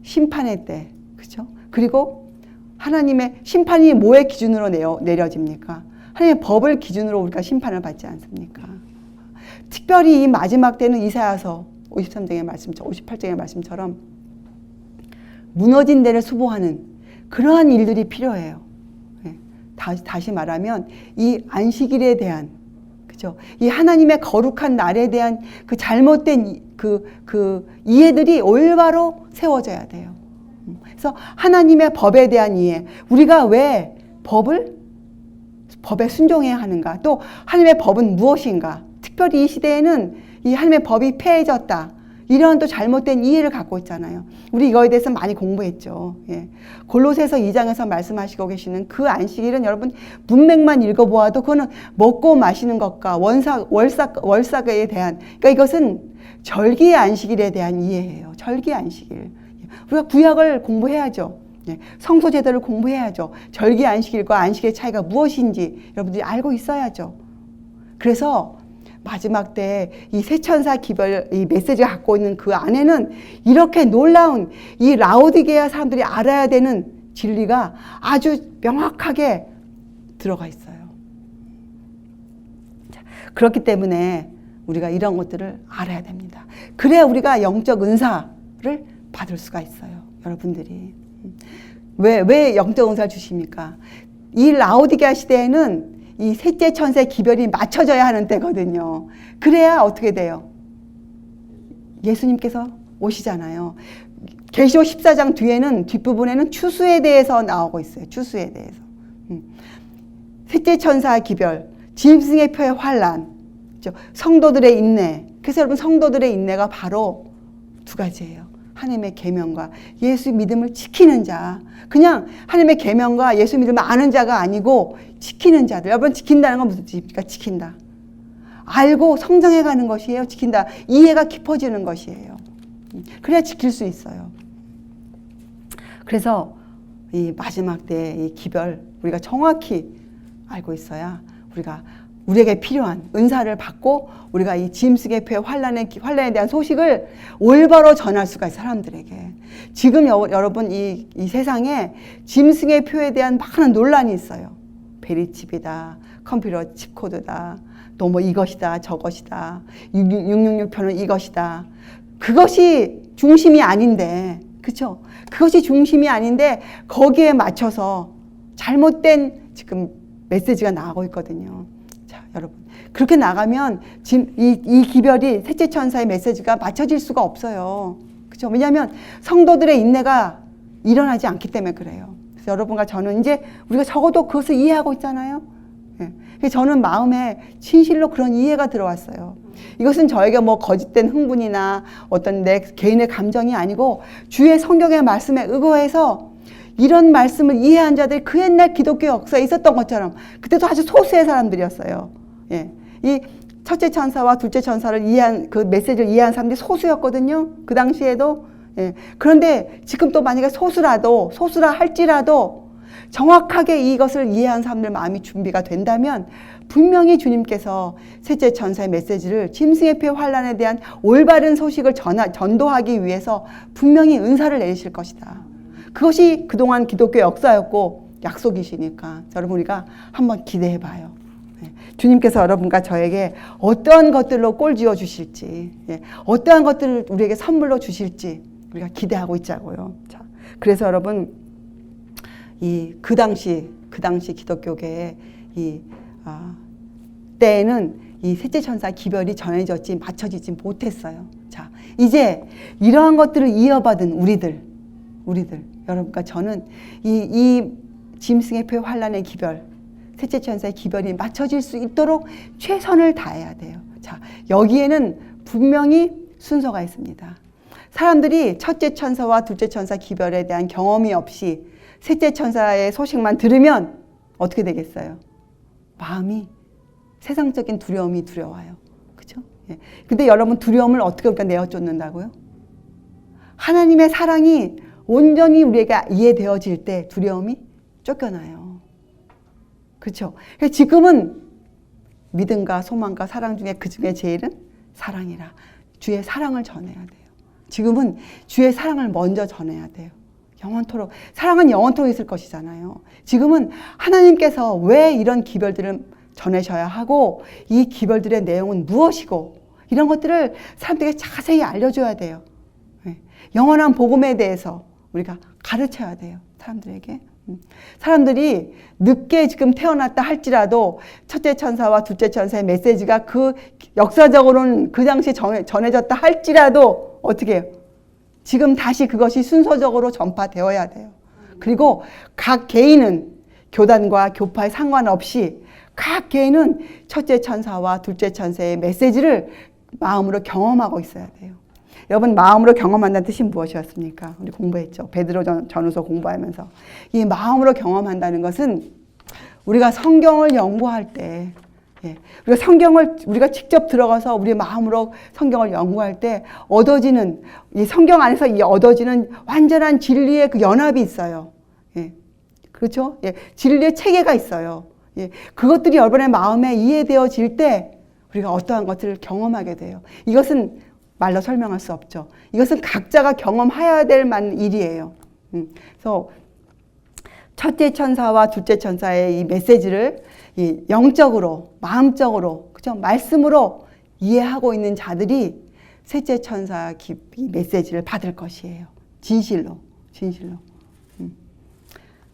심판의 때, 그죠? 그리고 하나님의 심판이 뭐의 기준으로 내려집니까? 하나님의 법을 기준으로 우리가 심판을 받지 않습니까? 특별히 이 마지막 때는 이사야서 53장의 말씀, 58장의 말씀처럼 무너진 데를 수보하는 그러한 일들이 필요해요. 다시 말하면 이 안식일에 대한, 그죠? 이 하나님의 거룩한 날에 대한 그 잘못된 그 이해들이 올바로 세워져야 돼요. 그래서 하나님의 법에 대한 이해, 우리가 왜 법에 순종해야 하는가, 또 하나님의 법은 무엇인가, 특별히 이 시대에는 이 하나님의 법이 폐해졌다, 이런 또 잘못된 이해를 갖고 있잖아요. 우리 이거에 대해서 많이 공부했죠. 예. 골로새서 2장에서 말씀하시고 계시는 그 안식일은 여러분 문맥만 읽어보아도 그거는 먹고 마시는 것과 월삭에 대한, 그러니까 이것은 절기의 안식일에 대한 이해예요. 절기의 안식일. 우리가 구약을 공부해야죠. 예. 성소 제도를 공부해야죠. 절기의 안식일과 안식의 차이가 무엇인지 여러분들이 알고 있어야죠. 그래서 마지막 때 이 세 천사 기별, 이 메시지가 갖고 있는 그 안에는 이렇게 놀라운 이 라오디게아 사람들이 알아야 되는 진리가 아주 명확하게 들어가 있어요. 자, 그렇기 때문에 우리가 이런 것들을 알아야 됩니다. 그래야 우리가 영적 은사를 받을 수가 있어요. 여러분들이. 왜 영적 은사를 주십니까? 이 라오디게아 시대에는 이 셋째 천사의 기별이 맞춰져야 하는 때거든요. 그래야 어떻게 돼요? 예수님께서 오시잖아요. 계시록 14장 뒤에는, 뒷부분에는 추수에 대해서 나오고 있어요. 추수에 대해서. 셋째 천사의 기별, 짐승의 표의 환난, 성도들의 인내. 그래서 여러분, 성도들의 인내가 바로 2가지예요. 하나님의 계명과 예수 믿음을 지키는 자. 그냥 하나님의 계명과 예수 믿음을 아는 자가 아니고 지키는 자들. 여러분, 지킨다는 건 무슨 뜻입니까? 지킨다. 알고 성장해가는 것이에요. 지킨다. 이해가 깊어지는 것이에요. 그래야 지킬 수 있어요. 그래서 이 마지막 때 이 기별 우리가 정확히 알고 있어야 우리에게 필요한 은사를 받고 우리가 이 짐승의 표의 환난에 대한 소식을 올바로 전할 수가 있어요. 사람들에게. 지금 여러분 이 세상에 짐승의 표에 대한 많은 논란이 있어요. 베리칩이다, 컴퓨터 칩코드다, 또 뭐 이것이다, 저것이다, 666표는 이것이다. 그것이 중심이 아닌데, 그렇죠? 그것이 중심이 아닌데 거기에 맞춰서 잘못된 지금 메시지가 나가고 있거든요. 자, 여러분, 그렇게 나가면 지금 이 기별이 셋째 천사의 메시지가 맞춰질 수가 없어요. 그렇죠? 왜냐하면 성도들의 인내가 일어나지 않기 때문에 그래요. 그래서 여러분과 저는 이제 우리가 적어도 그것을 이해하고 있잖아요. 예. 저는 마음에 진실로 그런 이해가 들어왔어요. 이것은 저에게 뭐 거짓된 흥분이나 어떤 내 개인의 감정이 아니고 주의 성경의 말씀에 의거해서 이런 말씀을 이해한 자들이 그 옛날 기독교 역사에 있었던 것처럼 그때도 아주 소수의 사람들이었어요. 예. 이 첫째 천사와 둘째 천사를 이해한 그 메시지를 이해한 사람들이 소수였거든요. 그 당시에도. 예. 그런데 지금 또 만약에 소수라 할지라도 정확하게 이것을 이해한 사람들 마음이 준비가 된다면 분명히 주님께서 셋째 천사의 메시지를 짐승의 표 환란에 대한 올바른 소식을 전도하기 위해서 분명히 은사를 내리실 것이다. 그것이 그동안 기독교 역사였고 약속이시니까 여러분 우리가 한번 기대해 봐요. 주님께서 여러분과 저에게 어떠한 것들로 꼴지어 주실지, 어떠한 것들을 우리에게 선물로 주실지 우리가 기대하고 있자고요. 자, 그래서 여러분 그 당시 기독교계의 때에는 이 셋째 천사 기별이 전해졌지 맞춰지지 못했어요. 자, 이제 이러한 것들을 이어받은 우리들 여러분과 저는 이 짐승의 표 환란의 기별, 셋째 천사의 기별이 맞춰질 수 있도록 최선을 다해야 돼요. 자, 여기에는 분명히 순서가 있습니다. 사람들이 첫째 천사와 둘째 천사 기별에 대한 경험이 없이 셋째 천사의 소식만 들으면 어떻게 되겠어요? 마음이 세상적인 두려움이 두려워요. 그죠? 예. 근데 여러분 두려움을 어떻게 우리가 내어쫓는다고요? 하나님의 사랑이 온전히 우리에게 이해되어질 때 두려움이 쫓겨나요. 그렇죠? 지금은 믿음과 소망과 사랑 중에 그 중에 제일은 사랑이라. 주의 사랑을 전해야 돼요. 지금은 주의 사랑을 먼저 전해야 돼요. 영원토록. 사랑은 영원토록 있을 것이잖아요. 지금은 하나님께서 왜 이런 기별들을 전하셔야 하고 이 기별들의 내용은 무엇이고 이런 것들을 사람들에게 자세히 알려줘야 돼요. 영원한 복음에 대해서 우리가 가르쳐야 돼요. 사람들에게. 사람들이 늦게 지금 태어났다 할지라도 첫째 천사와 둘째 천사의 메시지가 그 역사적으로는 그 당시에 전해졌다 할지라도 어떻게 해요? 지금 다시 그것이 순서적으로 전파되어야 돼요. 그리고 각 개인은 교단과 교파에 상관없이 각 개인은 첫째 천사와 둘째 천사의 메시지를 마음으로 경험하고 있어야 돼요. 여러분 마음으로 경험한다는 뜻이 무엇이었습니까? 우리 공부했죠. 베드로 전후서 공부하면서 이 마음으로 경험한다는 것은 우리가 성경을 연구할 때 우리가 직접 들어가서 우리 마음으로 성경을 연구할 때 얻어지는 이 성경 안에서 이 얻어지는 완전한 진리의 그 연합이 있어요. 그렇죠? 진리의 체계가 있어요. 그것들이 여러분의 마음에 이해되어질 때 우리가 어떠한 것들을 경험하게 돼요. 이것은 말로 설명할 수 없죠. 이것은 각자가 경험해야 될 만한 일이에요. 그래서 첫째 천사와 둘째 천사의 이 메시지를 영적으로, 마음적으로, 그죠? 말씀으로 이해하고 있는 자들이 셋째 천사 이 메시지를 받을 것이에요. 진실로.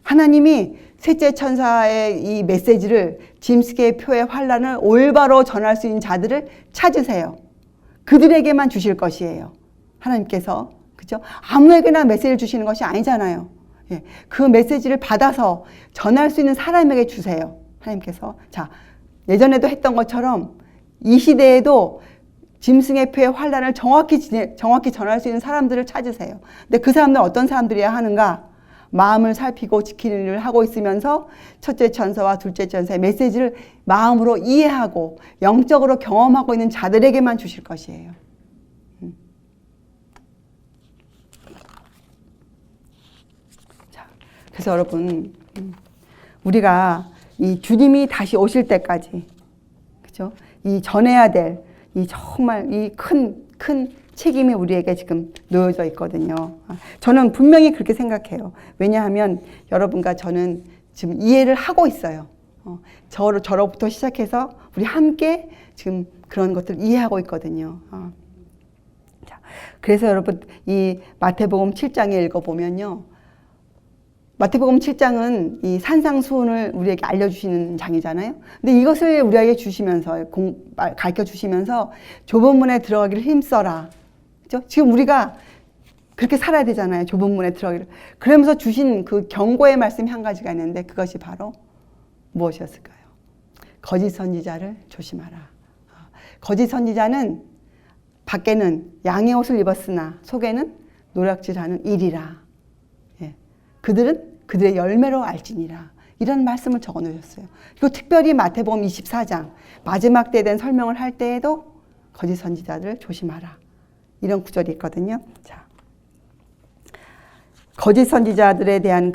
하나님이 셋째 천사의 이 메시지를 짐승의 표의 환란을 올바로 전할 수 있는 자들을 찾으세요. 그들에게만 주실 것이에요. 하나님께서. 그죠? 아무에게나 메시지를 주시는 것이 아니잖아요. 그 메시지를 받아서 전할 수 있는 사람에게 주세요. 하나님께서. 자, 예전에도 했던 것처럼 이 시대에도 짐승의 표의 환란을 정확히 전할 수 있는 사람들을 찾으세요. 근데 그 사람들은 어떤 사람들이야 하는가? 마음을 살피고 지키는 일을 하고 있으면서 첫째 천사와 둘째 천사의 메시지를 마음으로 이해하고 영적으로 경험하고 있는 자들에게만 주실 것이에요. 자, 그래서 여러분 우리가 이 주님이 다시 오실 때까지 그죠? 이 전해야 될 이 정말 이 큰 책임이 우리에게 지금 놓여져 있거든요. 저는 분명히 그렇게 생각해요. 왜냐하면 여러분과 저는 지금 이해를 하고 있어요. 저로부터 시작해서 우리 함께 지금 그런 것들을 이해하고 있거든요. 자, 그래서 여러분 이 마태복음 7장에 읽어보면요. 마태복음 7장은 이 산상수훈을 우리에게 알려주시는 장이잖아요. 근데 이것을 우리에게 주시면서 가르쳐 주시면서 좁은 문에 들어가기를 힘써라. 그렇죠? 지금 우리가 그렇게 살아야 되잖아요. 좁은 문에 들어가기를. 그러면서 주신 그 경고의 말씀이 한 가지가 있는데 그것이 바로 무엇이었을까요? 거짓 선지자를 조심하라. 거짓 선지자는 밖에는 양의 옷을 입었으나 속에는 노략질하는 일이라. 그들은 그들의 열매로 알지니라. 이런 말씀을 적어 놓으셨어요. 그리고 특별히 마태복음 24장 마지막 때에 대한 설명을 할 때에도 거짓 선지자들을 조심하라. 이런 구절이 있거든요. 자, 거짓 선지자들에 대한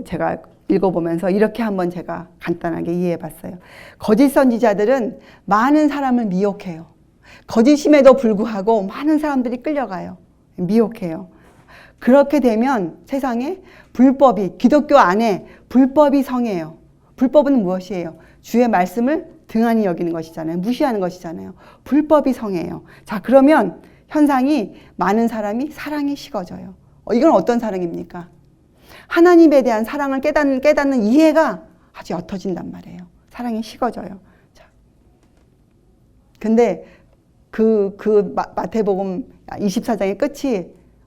제가 읽어보면서 이렇게 한번 제가 간단하게 이해해 봤어요. 거짓 선지자들은 많은 사람을 미혹해요. 거짓임에도 불구하고 많은 사람들이 끌려가요. 미혹해요. 그렇게 되면 세상에 기독교 안에 불법이 성해요. 불법은 무엇이에요? 주의 말씀을 등한히 여기는 것이잖아요. 무시하는 것이잖아요. 불법이 성해요. 자, 그러면 현상이 많은 사람이 사랑이 식어져요. 이건 어떤 사랑입니까? 하나님에 대한 사랑을 깨닫는 이해가 아주 옅어진단 말이에요. 사랑이 식어져요. 자, 근데 마태복음 24장의 끝이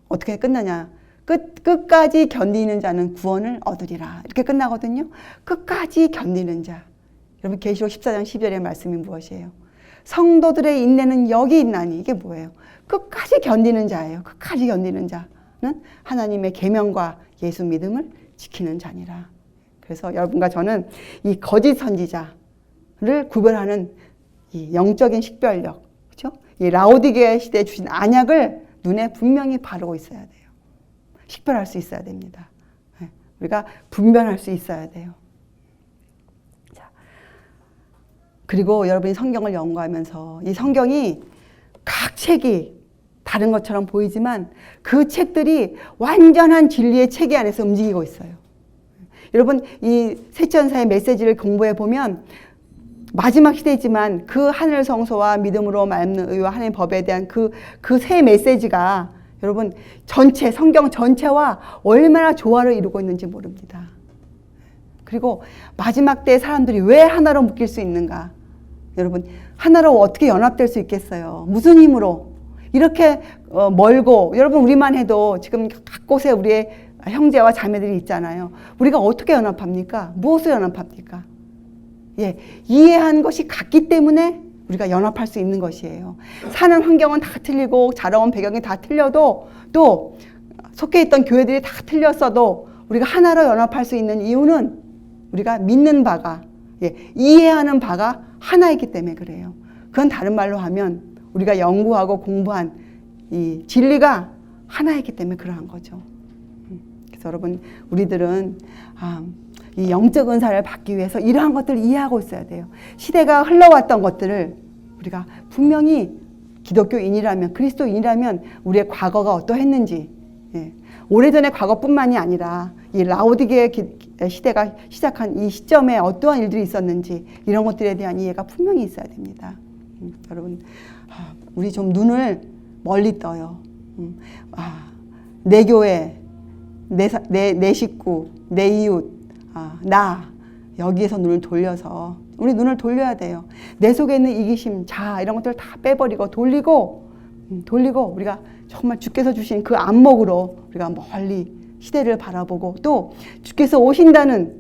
어떻게 끝나냐? 끝까지 견디는 자는 구원을 얻으리라. 이렇게 끝나거든요. 끝까지 견디는 자. 여러분 계시록 14장 12절의 말씀이 무엇이에요? 성도들의 인내는 여기 있나니. 이게 뭐예요? 끝까지 견디는 자예요. 끝까지 견디는 자는 하나님의 계명과 예수 믿음을 지키는 자니라. 그래서 여러분과 저는 이 거짓 선지자를 구별하는 이 영적인 식별력, 그렇죠? 이 라오디게아 시대에 주신 안약을 눈에 분명히 바르고 있어야 돼요. 식별할 수 있어야 됩니다. 우리가 분별할 수 있어야 돼요. 자, 그리고 여러분이 성경을 연구하면서 이 성경이 각 책이 다른 것처럼 보이지만 그 책들이 완전한 진리의 체계 안에서 움직이고 있어요. 여러분 이 세천사의 메시지를 공부해 보면 마지막 시대지만 그 하늘 성소와 믿음으로 말미암는 의와 하나님의 법에 대한 그 세 메시지가 여러분 성경 전체와 얼마나 조화를 이루고 있는지 모릅니다. 그리고 마지막 때 사람들이 왜 하나로 묶일 수 있는가? 여러분 하나로 어떻게 연합될 수 있겠어요? 무슨 힘으로? 이렇게 멀고 여러분 우리만 해도 지금 각 곳에 우리의 형제와 자매들이 있잖아요. 우리가 어떻게 연합합니까? 무엇을 연합합니까? 예, 이해한 것이 같기 때문에 우리가 연합할 수 있는 것이에요. 사는 환경은 다 틀리고 자라온 배경이 다 틀려도 또 속해 있던 교회들이 다 틀렸어도 우리가 하나로 연합할 수 있는 이유는 우리가 믿는 바가 이해하는 바가 하나이기 때문에 그래요. 그건 다른 말로 하면 우리가 연구하고 공부한 이 진리가 하나이기 때문에 그러한 거죠. 그래서 여러분 우리들은 이 영적 은사를 받기 위해서 이러한 것들을 이해하고 있어야 돼요. 시대가 흘러왔던 것들을 우리가 분명히 기독교인이라면 그리스도인이라면 우리의 과거가 어떠했는지 오래전의 과거뿐만이 아니라 이 라오디게아 시대가 시작한 이 시점에 어떠한 일들이 있었는지 이런 것들에 대한 이해가 분명히 있어야 됩니다. 여러분 우리 좀 눈을 멀리 떠요. 내 교회, 내 식구, 내 이웃, 나 여기에서 눈을 돌려서 우리 눈을 돌려야 돼요. 내 속에 있는 이기심, 자아 이런 것들을 다 빼버리고 돌리고 우리가 정말 주께서 주신 그 안목으로 우리가 멀리 시대를 바라보고 또 주께서 오신다는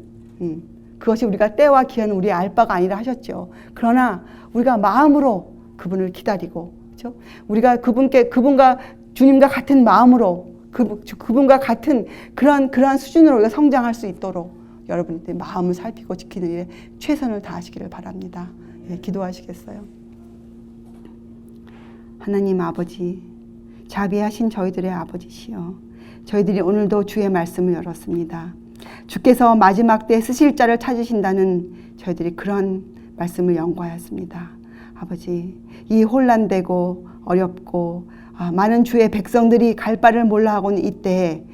그것이 우리가 때와 기한은 우리의 알 바가 아니라 하셨죠. 그러나 우리가 마음으로 그분을 기다리고 그렇죠? 우리가 그분과 주님과 같은 마음으로 그분과 같은 그러한 수준으로 우리가 성장할 수 있도록 여러분들 마음을 살피고 지키는 일에 최선을 다하시기를 바랍니다. 기도하시겠어요? 하나님 아버지, 자비하신 저희들의 아버지시여, 저희들이 오늘도 주의 말씀을 열었습니다. 주께서 마지막 때 쓰실 자를 찾으신다는 저희들이 그런 말씀을 연구하였습니다. 아버지, 이 혼란되고 어렵고 많은 주의 백성들이 갈 바를 몰라 하고는 이때에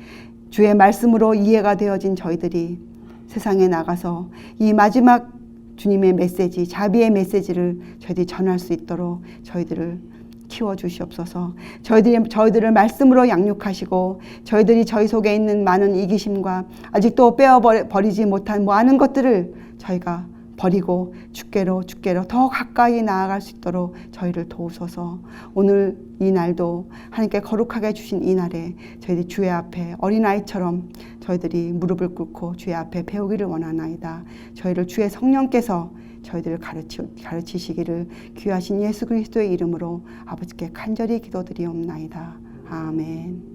주의 말씀으로 이해가 되어진 저희들이 세상에 나가서 이 마지막 주님의 메시지, 자비의 메시지를 저희들이 전할 수 있도록 저희들을 키워주시옵소서. 저희들을 말씀으로 양육하시고 저희들이 저희 속에 있는 많은 이기심과 아직도 빼어버리지 못한 많은 것들을 저희가 버리고 주께로 더 가까이 나아갈 수 있도록 저희를 도우소서. 오늘 이 날도 하나님께 거룩하게 주신 이 날에 저희들이 주의 앞에 어린아이처럼 저희들이 무릎을 꿇고 주의 앞에 배우기를 원하나이다. 저희를 주의 성령께서 저희들을 가르치시기를 귀하신 예수 그리스도의 이름으로 아버지께 간절히 기도드리옵나이다. 아멘.